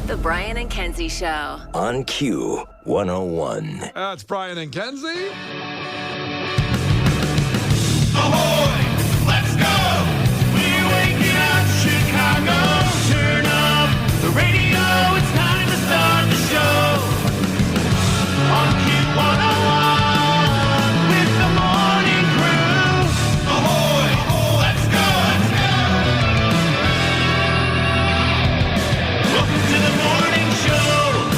The Brian and Kenzie Show. On Q101. That's Brian and Kenzie. Ahoy! Let's go! We're waking up Chicago. Turn up the radio. It's time to start the show. On Q101 with the morning crew. Ahoy! Let's go! Welcome to the morning show.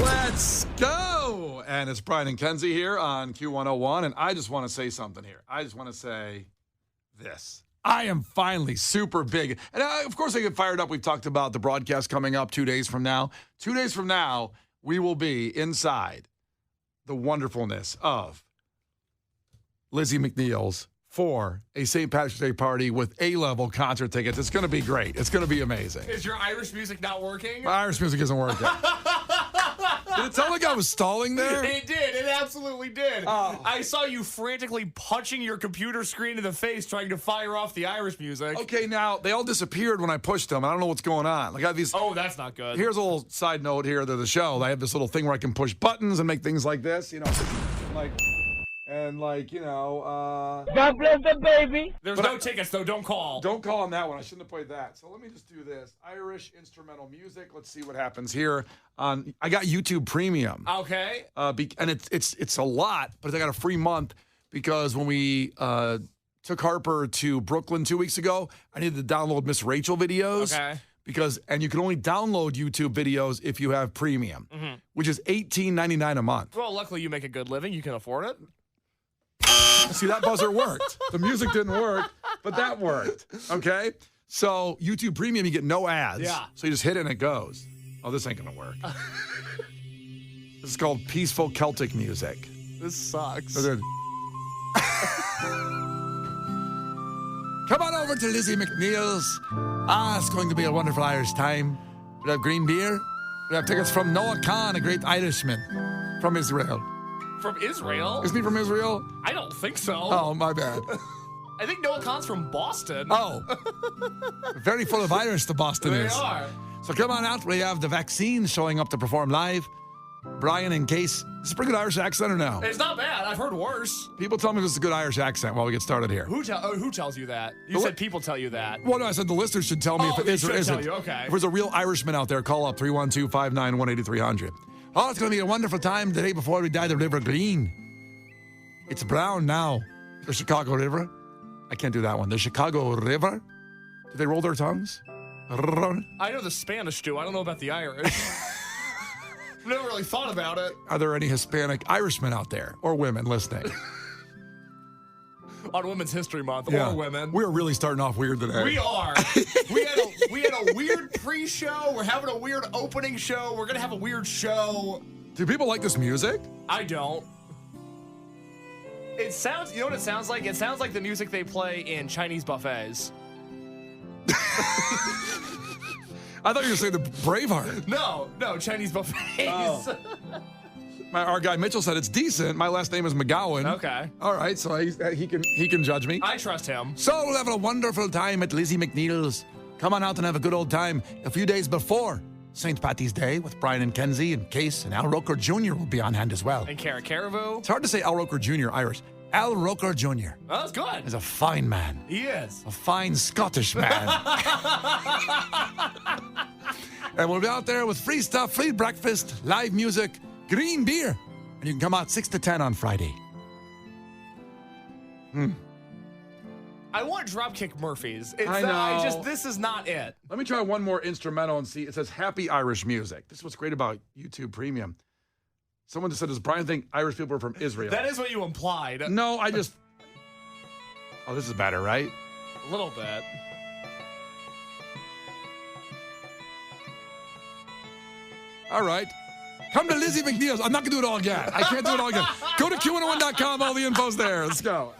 Let's go. And it's Brian and Kenzie here on Q101. And I just want to say something here. I just want to say this. I am finally super big. And of course, I get fired up. We've talked about the broadcast coming up 2 days from now. 2 days from now, we will be inside the wonderfulness of Lizzie McNeil's for a St. Patrick's Day party with A-level concert tickets. It's going to be great. It's going to be amazing. Is your Irish music not working? My Irish music isn't working. Did it sound like I was stalling there? It did. It absolutely did. Oh. I saw you frantically punching your computer screen in the face trying to fire off the Irish music. Okay, now, they all disappeared when I pushed them. I don't know what's going on. Like I have these. Oh, that's not good. Here's a little side note here to the show. I have this little thing where I can push buttons and make things like this, you know. God bless the baby. There's no tickets, though. Don't call. Don't call on that one. I shouldn't have played that. So let me just do this. Irish instrumental music. Let's see what happens here. I got YouTube Premium. Okay. And it's a lot, but I got a free month because when we took Harper to Brooklyn 2 weeks ago, I needed to download Miss Rachel videos. Okay. And you can only download YouTube videos if you have premium, which is $18.99 a month. Well, luckily you make a good living. You can afford it. See, that buzzer worked. The music didn't work, but that worked. Okay? So YouTube Premium, you get no ads. Yeah. So you just hit it and it goes. Oh, this ain't going to work. This is called Peaceful Celtic Music. This sucks. Come on over to Lizzie McNeil's. It's going to be a wonderful Irish time. We have green beer. We have tickets from Noah Khan, a great Irishman from Israel. From Israel? Isn't he from Israel? I don't think so. Oh, my bad. I think Noah Khan's from Boston. Oh. Very full of Irish, the Boston They is. are. So come on out. We have the vaccine showing up to perform live. Brian, in case, is this a pretty good Irish accent or no? It's not bad. I've heard worse. People tell me this is a good Irish accent while we get started here. Who tells you that? You said people tell you that. Well, no, I said the listeners should tell me if it they is or should isn't. tell you, okay. If there's a real Irishman out there, call up 312-591-8300. Oh, it's going to be a wonderful time the day before we dye the river green. It's brown now. The Chicago River. I can't do that one. The Chicago River. Do they roll their tongues? I know the Spanish do. I don't know about the Irish. I've never really thought about it. Are there any Hispanic Irishmen out there or women listening? On Women's History Month, Yeah. or women. We're really starting off weird today. We are. we had a weird pre-show. We're having a weird opening show. We're gonna have a weird show. Do people like this music? I don't. It sounds. You know what it sounds like? It sounds like the music they play in Chinese buffets. I thought you were saying the Braveheart. No, Chinese buffets. Oh. Our guy Mitchell said it's decent. My last name is McGowan. Okay. All right, so he can judge me. I trust him. So we'll have a wonderful time at Lizzie McNeil's. Come on out and have a good old time. A few days before St. Patty's Day with Brian and Kenzie and Case, and Al Roker Jr. will be on hand as well. And Caribou. It's hard to say Al Roker Jr. Irish. Al Roker Jr. Oh, that's good. is a fine man. He is. A fine Scottish man. And we'll be out there with free stuff, free breakfast, live music, green beer. And you can come out 6 to 10 on Friday. I want Dropkick Murphys. I know. This is not it. Let me try one more instrumental and see. It says happy Irish music. This is what's great about YouTube Premium. Someone just said, does Brian think Irish people are from Israel? That is what you implied. No, I just... Oh, this is better, right? A little bit. All right. Come to Lizzie McNeil's. I'm not going to do it all again. I can't do it all again. Go to Q101.com. All the info's there. Let's go.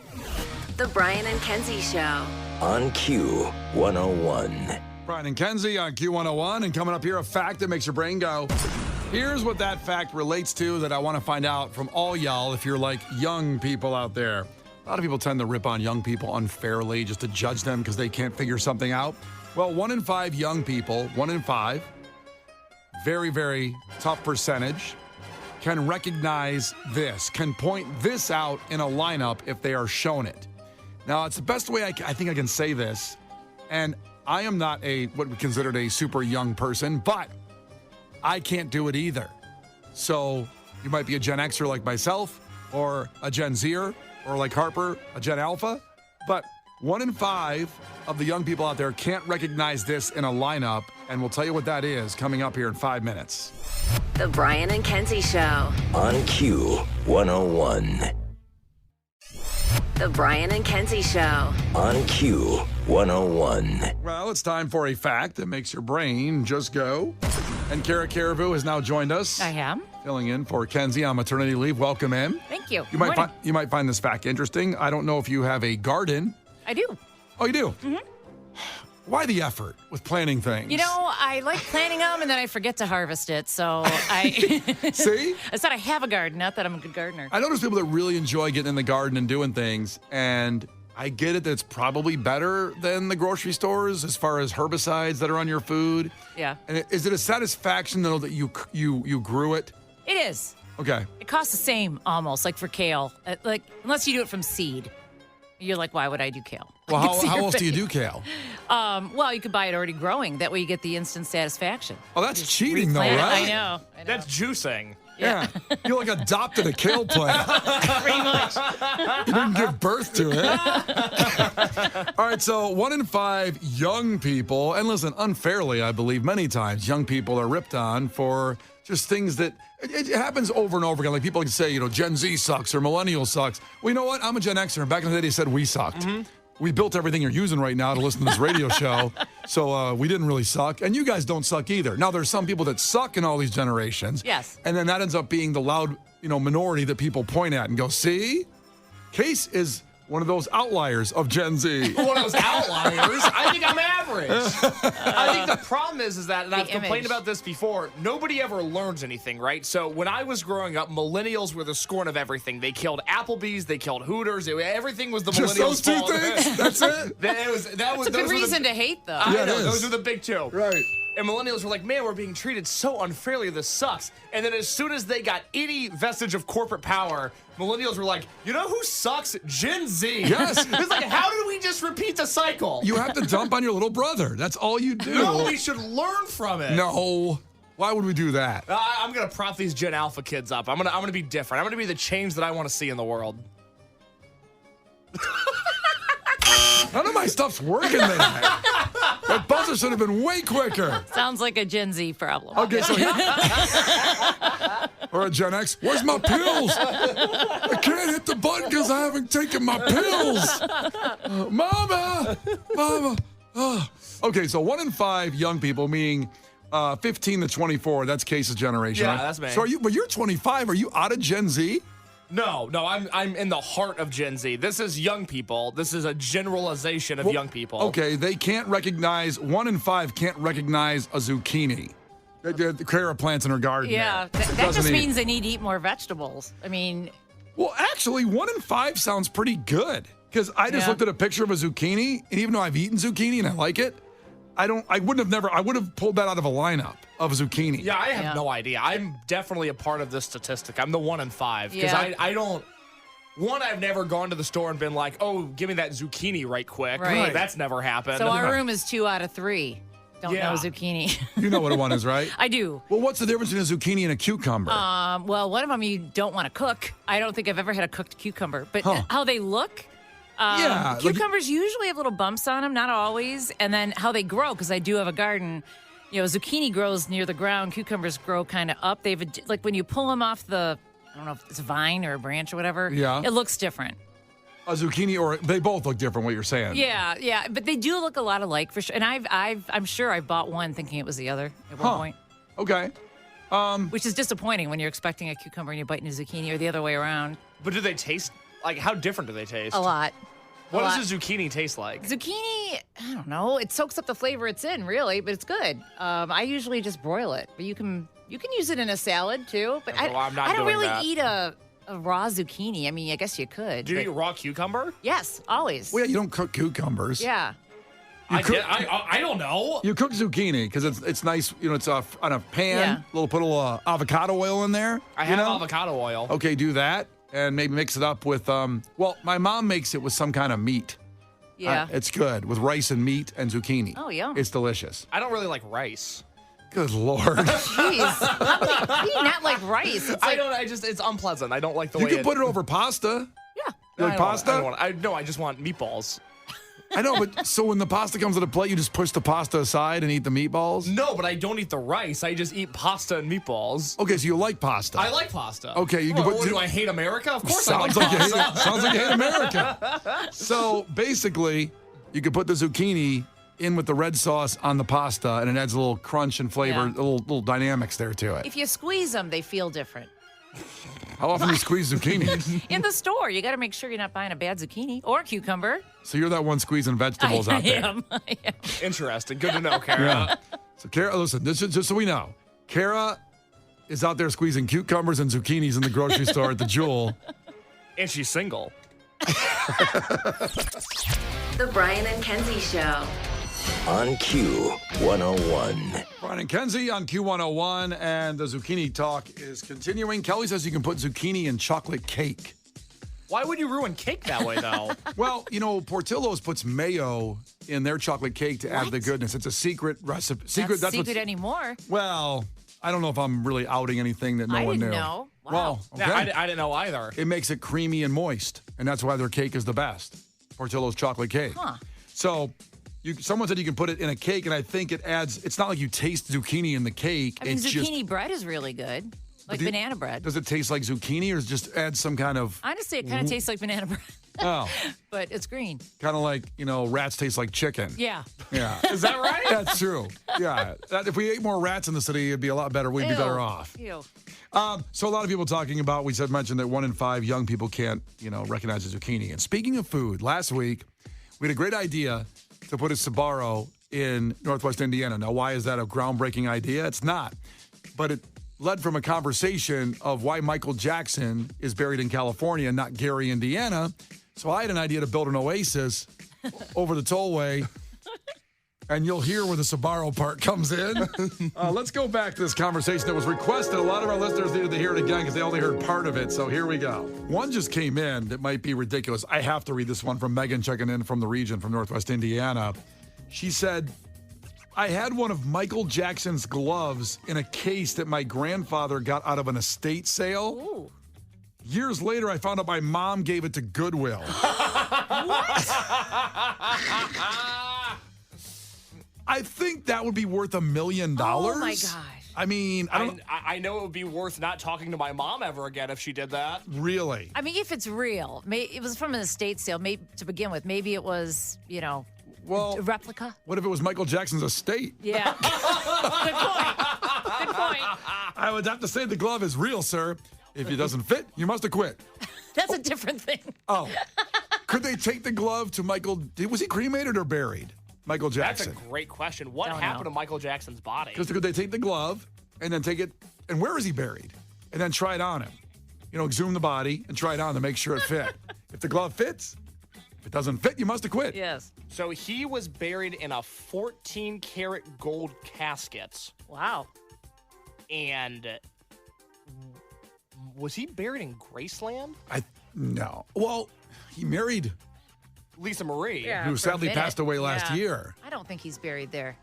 The Brian and Kenzie Show. On Q101. Brian and Kenzie on Q101. And coming up here, a fact that makes your brain go. Here's what that fact relates to that I want to find out from all y'all if you're like young people out there. A lot of people tend to rip on young people unfairly just to judge them because they can't figure something out. Well, 1 in 5 young people, 1 in 5, very, very tough percentage, can recognize this, can point this out in a lineup if they are shown it. Now, it's the best way I think I can say this, and I am not what we considered a super young person, but I can't do it either. So you might be a Gen Xer like myself, or a Gen Zer, or like Harper, a Gen Alpha, but 1 in 5 of the young people out there can't recognize this in a lineup, and we'll tell you what that is coming up here in 5 minutes. The Brian and Kenzie Show. On Q 101. The Brian and Kenzie Show. On Q 101. Well, it's time for a fact that makes your brain just go. And Kara Caribou has now joined us. I am. Filling in for Kenzie on maternity leave. Welcome in. Thank you. You might find this fact interesting. I don't know if you have a garden. I do. Oh, you do? Mm-hmm. Why the effort with planning things? You know, I like planting them and then I forget to harvest it. So I See? I said I have a garden, not that I'm a good gardener. I notice people that really enjoy getting in the garden and doing things, and I get it that it's probably better than the grocery stores as far as herbicides that are on your food. Yeah. And is it a satisfaction to know that you grew it? It is. Okay. It costs the same almost, like for kale. Like unless you do it from seed. You're like, why would I do kale? Well, I can see how your else do you face. do kale? Well, you could buy it already growing. That way you get the instant satisfaction. Oh, that's cheating though, Plant it. right? I know. That's juicing. Yeah. You like adopted a kale plant. Pretty much. You didn't give birth to it. All right, so 1 in 5 young people, and listen, unfairly, I believe many times, young people are ripped on for just things that it happens over and over again. Like people can say, Gen Z sucks or millennial sucks. Well, you know what? I'm a Gen Xer, and back in the day, they said we sucked. Mm-hmm. We built everything you're using right now to listen to this radio show, so we didn't really suck. And you guys don't suck either. Now, there's some people that suck in all these generations. Yes. And then that ends up being the loud, minority that people point at and go, see? Case is one of those outliers of Gen Z. One of those outliers. I think I'm average. I think the problem is that, and I've complained about this before, nobody ever learns anything, right? So when I was growing up, millennials were the scorn of everything. They killed Applebee's, they killed Hooters. Everything was the Just millennials' those two fault. things? That's it? That was It's a good reason to hate, though. Yeah, I know, it is. those are the big two. Right. And millennials were like, man, we're being treated so unfairly. This sucks. And then as soon as they got any vestige of corporate power, millennials were like, you know who sucks? Gen Z. Yes. It's like, how did we just repeat the cycle? You have to dump on your little brother. That's all you do. No, we should learn from it. No. Why would we do that? I'm gonna prop these Gen Alpha kids up. I'm gonna be different. I'm gonna be the change that I want to see in the world. None of my stuff's working today. That buzzer should have been way quicker. Sounds like a Gen Z problem. Okay, so or a Gen X. Where's my pills? I can't hit the button because I haven't taken my pills. Mama. Oh. Okay, so 1 in 5 young people, meaning 15 to 24. That's Case's generation. Yeah, right? that's me. So but you're 25. Are you out of Gen Z? No, I'm in the heart of Gen Z. This is young people. This is a generalization of young people. Okay, they can't recognize, 1 in 5 can't recognize a zucchini. The Kara plants in her garden. Yeah, there. that just means they need to eat more vegetables. I mean, Well, actually, 1 in 5 sounds pretty good. Because I just looked at a picture of a zucchini, and even though I've eaten zucchini and I like it, I would have pulled that out of a lineup of zucchini. Yeah, I have no idea. I'm definitely a part of this statistic. I'm the 1 in 5 because Yeah. I don't. One, I've never gone to the store and been like, "Oh, give me that zucchini right quick." Right. That's never happened. so our room is 2 out of 3. Don't know zucchini. You know what one is, right? I do. Well, what's the difference between a zucchini and a cucumber? Well, one of them you don't want to cook. I don't think I've ever had a cooked cucumber, but how they look. Yeah, like- Cucumbers usually have little bumps on them, not always. And then how they grow, because I do have a garden. Zucchini grows near the ground. Cucumbers grow kind of up. They've like when you pull them off the, I don't know if it's a vine or a branch or whatever. Yeah. It looks different. A zucchini, or they both look different, what you're saying. Yeah, but they do look a lot alike for sure. And I'm sure I bought one thinking it was the other at one point. Okay. Which is disappointing when you're expecting a cucumber and you're biting a zucchini, or the other way around. But do they taste like? How different do they taste? A lot. What does a zucchini taste like? Zucchini, I don't know. It soaks up the flavor it's in, really, but it's good. I usually just broil it, but you can use it in a salad too. But Well, I'm not I don't doing really that. eat a raw zucchini. I mean, I guess you could. Do you but- eat raw cucumber? Yes, always. Well, yeah, you don't cook cucumbers. Yeah. I don't know. You cook zucchini because it's nice. You know, it's on a pan. Yeah. Put a little avocado oil in there. I have avocado oil. Okay, do that and maybe mix it up with. Well, my mom makes it with some kind of meat. Yeah. It's good with rice and meat and zucchini. Oh, yum. It's delicious. I don't really like rice. Good Lord. Jeez. How do you not like rice? It's like, It's unpleasant. I don't like the You way can put it over pasta. yeah. You like pasta? I just want meatballs. I know, but so when the pasta comes to the plate, you just push the pasta aside and eat the meatballs? No, but I don't eat the rice. I just eat pasta and meatballs. Okay, so you like pasta. I like pasta. Okay, you can put. Do I hate America? Of course Sounds I like like you pasta. hate, sounds like you hate America. So basically, you could put the zucchini in with the red sauce on the pasta, and it adds a little crunch and flavor, Yeah. a little dynamics there to it. If you squeeze them, they feel different. How often do you squeeze zucchini? In the store, you got to make sure you're not buying a bad zucchini or cucumber. So you're that one squeezing vegetables out there. I am. Interesting. Good to know, Kara. Yeah. So Kara, listen, this is just so we know, Kara is out there squeezing cucumbers and zucchinis in the grocery store at the Jewel. And she's single. The Brian and Kenzie Show. On Q101. Brian and Kenzie on Q101, and the zucchini talk is continuing. Kelly says you can put zucchini in chocolate cake. Why would you ruin cake that way, though? Well, you know, Portillo's puts mayo in their chocolate cake to add the goodness. It's a secret recipe. Not That's secret what's, anymore. well, I don't know if I'm really outing anything that no I one didn't knew. know. Wow. Well, okay. Yeah, I didn't know either. It makes it creamy and moist, and that's why their cake is the best. Portillo's chocolate cake. Huh. So, someone said you can put it in a cake, and I think it adds. It's not like you taste zucchini in the cake. I mean, it's zucchini just. bread is really good, like do you- banana bread. Does it taste like zucchini, or does it just add some kind of? Honestly, it kind of tastes like banana bread, Oh, but it's green. kind of like rats taste like chicken. Yeah. Yeah. Is that right? That's true. Yeah. If we ate more rats in the city, it'd be a lot better. We'd be Ew. better off. Ew. So a lot of people talking about, mentioned that 1 in 5 young people can't, recognize a zucchini. And speaking of food, last week, we had a great idea to put a Sbarro in Northwest Indiana. Now, why is that a groundbreaking idea? It's not. But it led from a conversation of why Michael Jackson is buried in California and not Gary, Indiana. So I had an idea to build an oasis over the tollway. And you'll hear where the Sbarro part comes in. Let's go back to this conversation that was requested. A lot of our listeners needed to hear it again because they only heard part of it. So here we go. One just came in that might be ridiculous. I have to read this one from Megan checking in from the region from Northwest Indiana. She said, I had one of Michael Jackson's gloves in a case that my grandfather got out of an estate sale. Ooh. Years later, I found out my mom gave it to Goodwill. I think that would be worth $1 million. Oh my gosh. I mean, I know it would be worth not talking to my mom ever again if she did that. really. I mean, if it's real, it was from an estate sale. Maybe to begin with, maybe it was, Well, a replica. what if it was Michael Jackson's estate? Yeah. Good point. Good point. I would have to say the glove is real, sir. If it doesn't fit, you must have quit. That's a different thing. Oh, could they take the glove to Michael? Was he cremated or buried? Michael That's Jackson. a great question. What Don't happened know. to Michael Jackson's body? Because could they take the glove and then take it, and where is he buried? And then try it on him. Exhume the body and try it on to make sure it fit. If the glove fits, if it doesn't fit, you must have quit. Yes. So he was buried in a 14-karat gold casket. Wow. And was he buried in Graceland? No. Well, he married, Lisa Marie. Yeah. who for a sadly minute. passed away last Yeah. year. I don't think he's buried there.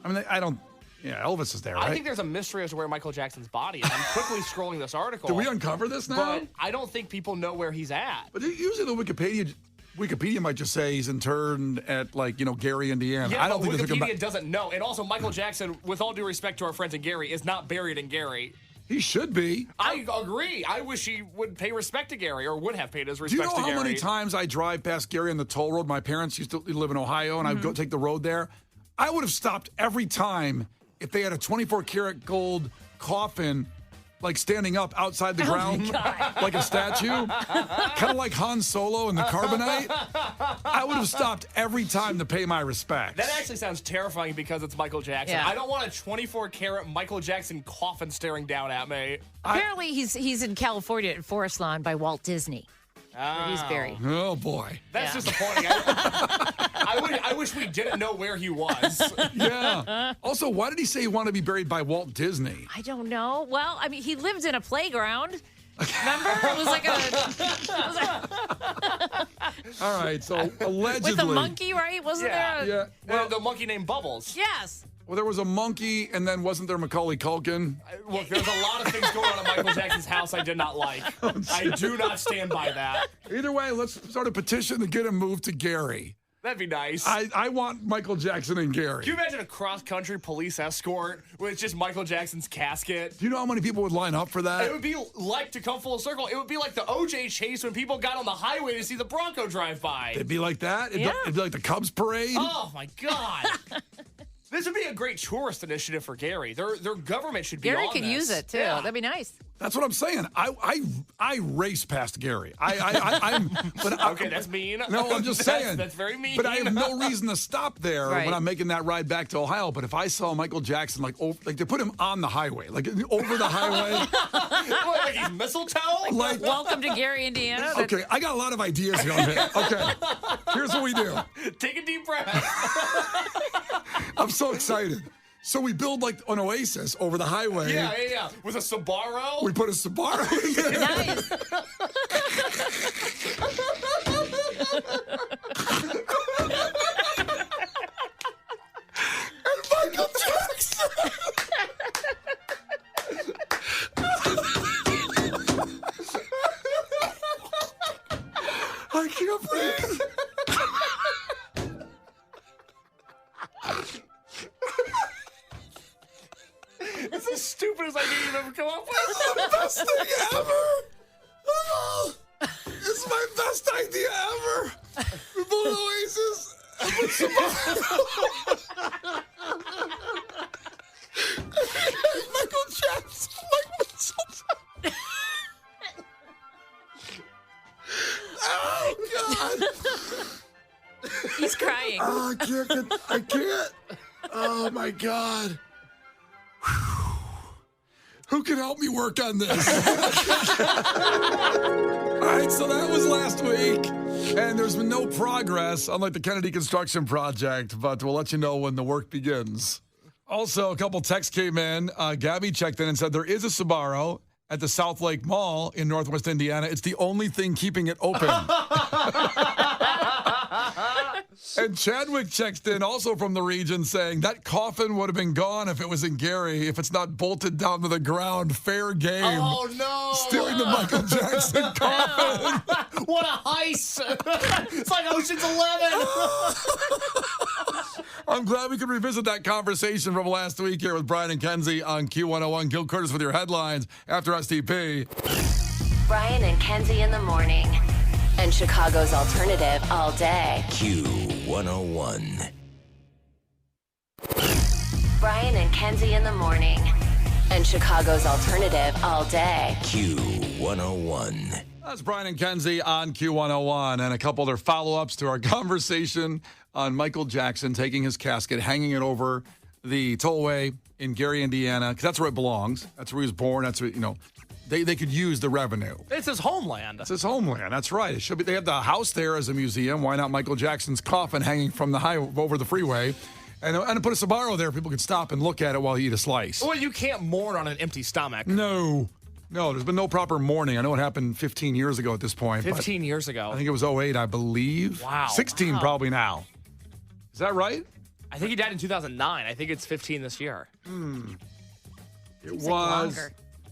I mean, I don't. Yeah, Elvis is there, right? I think there's a mystery as to where Michael Jackson's body is. I'm quickly scrolling this article. Did we uncover this now? But I don't think people know where he's at. But usually the Wikipedia might just say he's interred at Gary, Indiana. Yeah, I don't but think Wikipedia there's doesn't know. And also, Michael Jackson, with all due respect to our friends in Gary, is not buried in Gary. he should be. I agree. I wish he would pay respect to Gary, or would have paid his Do respect you know to how Gary. many times I drive past Gary on the toll road? My parents used to live in Ohio, and I would go take the road there. I would have stopped every time if they had a 24-karat gold coffin, standing up outside the ground, like a statue, kind of like Han Solo in the Carbonite. I would have stopped every time to pay my respects. That actually sounds terrifying because it's Michael Jackson. Yeah. I don't want a 24-karat Michael Jackson coffin staring down at me. Apparently, he's in California at Forest Lawn by Walt Disney. Where he's buried. Oh boy. That's Yeah. disappointing. I wish we didn't know where he was. Yeah. Also, why did he say he wanted to be buried by Walt Disney? I don't know. Well, I mean, he lived in a playground. Remember? It was like All right, so allegedly. with a monkey, right? Wasn't there? Yeah. Well, the monkey named Bubbles. Yes. Well, there was a monkey, and then wasn't there Macaulay Culkin? Look, there's a lot of things going on at Michael Jackson's house I did not like. I do not stand by that. Either way, let's start a petition to get him moved to Gary. That'd be nice. I want Michael Jackson and Gary. Can you imagine a cross-country police escort with just Michael Jackson's casket? Do you know how many people would line up for that? It would be like, to come full circle, it would be like the OJ chase when people got on the highway to see the Bronco drive by. It'd be like that? Yeah. It'd be like the Cubs parade? Oh, my God. This would be a great tourist initiative for Gary. Their government should be Gary on could this. use it, too. Yeah. That'd be nice. That's what I'm saying. I race past Gary. Okay, that's mean. No, I'm just saying. That's very mean. But I have no reason to stop there Right. when I'm making that ride back to Ohio. But if I saw Michael Jackson, like they put him on the highway, like over the highway. What, like he's mistletoe? Like, Welcome to Gary, Indiana. okay, I got a lot of ideas here. Okay, here's what we do. Take a deep breath. I'm so excited. So we build like an Oasis over the highway. Yeah. With a Subaru. We put a Subaru in there. Nice. And Michael Jackson. I can't breathe. It's the stupidest idea you've ever come up with. The best thing ever. Oh, it's my best idea ever. We built an Oasis. And put Michael Jackson. Oh God. He's crying. Oh, I can't. Oh my God. Who can help me work on this? All right, so that was last week, and there's been no progress, unlike the Kennedy construction project, but we'll let you know when the work begins. Also, a couple texts came in. Gabby checked in and said there is a Sbarro at the South Lake Mall in Northwest Indiana. It's the only thing keeping it open. And Chadwick checks in also from the region saying that coffin would have been gone if it was in Gary, if it's not bolted down to the ground. Fair game. Oh, no. Stealing the Michael Jackson coffin. What a heist. It's like Ocean's 11. I'm glad we could revisit that conversation from last week here with Brian and Kenzie on Q101. Gil Curtis with your headlines after STP. Brian and Kenzie in the morning. And Chicago's alternative all day. Q101. Brian and Kenzie in the morning. And Chicago's alternative all day. Q101. That's Brian and Kenzie on Q101 and a couple other follow-ups to our conversation on Michael Jackson taking his casket, hanging it over the tollway in Gary, Indiana, because that's where it belongs. That's where he was born. That's where, they could use the revenue. It's his homeland. It's his homeland. That's right. It should be. They have the house there as a museum. Why not Michael Jackson's coffin hanging from the highway over the freeway? And put a Sbarro there. People could stop and look at it while he eat a slice. Well, you can't mourn on an empty stomach. No, there's been no proper mourning. I know it happened 15 years ago at this point. 15 years ago. I think it was 08, I believe. Wow. 16 probably now. Is that right? I think he died in 2009. I think it's 15 this year. It like was. longer.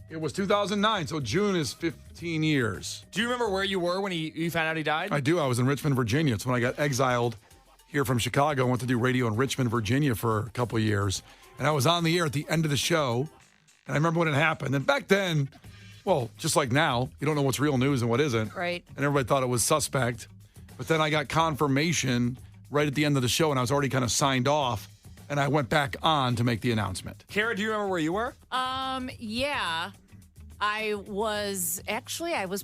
It was 2009, so June is 15 years. Do you remember where you were when you found out he died? I do. I was in Richmond, Virginia. It's when I got exiled here from Chicago. I went to do radio in Richmond, Virginia for a couple of years. And I was on the air at the end of the show. And I remember when it happened. And back then, well, just like now, you don't know what's real news and what isn't. Right. And everybody thought it was suspect. But then I got confirmation right at the end of the show, and I was already kind of signed off. And I went back on to make the announcement. Kara, do you remember where you were? Yeah. I was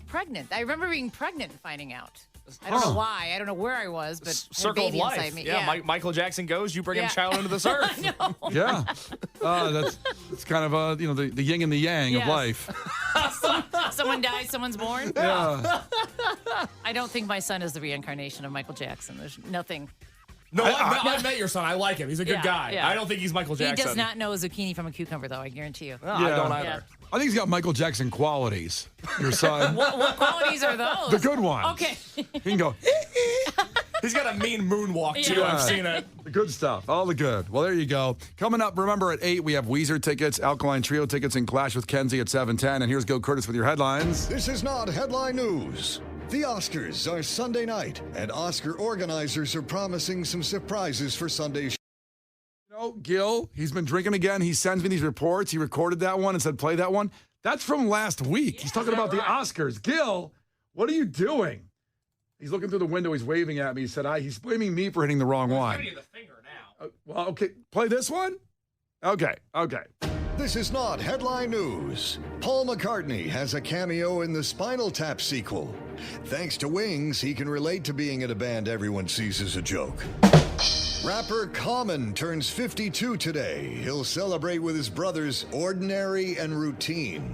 pregnant. I remember being pregnant and finding out. I don't know why. I don't know where I was, but I had a Circle of baby life. inside me. Yeah, Michael Jackson goes, you bring Yeah. him child into this earth. I know. Yeah. That's kind of, the yin and the yang of Yes. life. Someone dies, someone's born. Yeah. I don't think my son is the reincarnation of Michael Jackson. There's nothing No, I've met your son. I like him. He's a good guy. yeah. I don't think he's Michael Jackson. He does not know a zucchini from a cucumber, though, I guarantee you. No, I don't either. Yeah. I think he's got Michael Jackson qualities, your son. What qualities are those? The good ones. Okay. He can go, He's got a mean moonwalk, too. Yeah. I've seen it. the good stuff, all the good. Well, there you go. Coming up, remember at 8, we have Weezer tickets, Alkaline Trio tickets, and Clash with Kenzie at 7:10. And here's Go Curtis with your headlines. This is not headline news. The Oscars are Sunday night, and Oscar organizers are promising some surprises for Sunday's. You know, Gil, he's been drinking again. He sends me these reports. He recorded that one and said, play that one. That's from last week. He's talking about the Oscars. Gil, what are you doing? He's looking through the window. He's waving at me. He said, he's blaming me for hitting the wrong one. Giving you the finger now. Well, okay. Play this one? Okay. This is not headline news. Paul McCartney has a cameo in the Spinal Tap sequel. Thanks to Wings, he can relate to being in a band everyone sees as a joke. Rapper Common turns 52 today. He'll celebrate with his brothers Ordinary and Routine.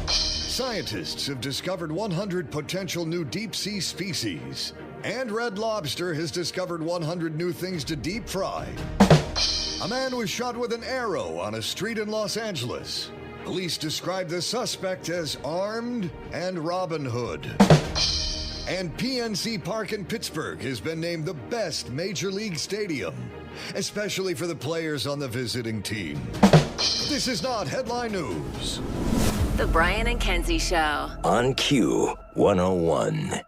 Scientists have discovered 100 potential new deep-sea species. And Red Lobster has discovered 100 new things to deep fry. A man was shot with an arrow on a street in Los Angeles. Police describe the suspect as armed and Robin Hood. And PNC Park in Pittsburgh has been named the best Major League stadium, especially for the players on the visiting team. This is not headline news. The Brian and Kenzie Show. On Q101.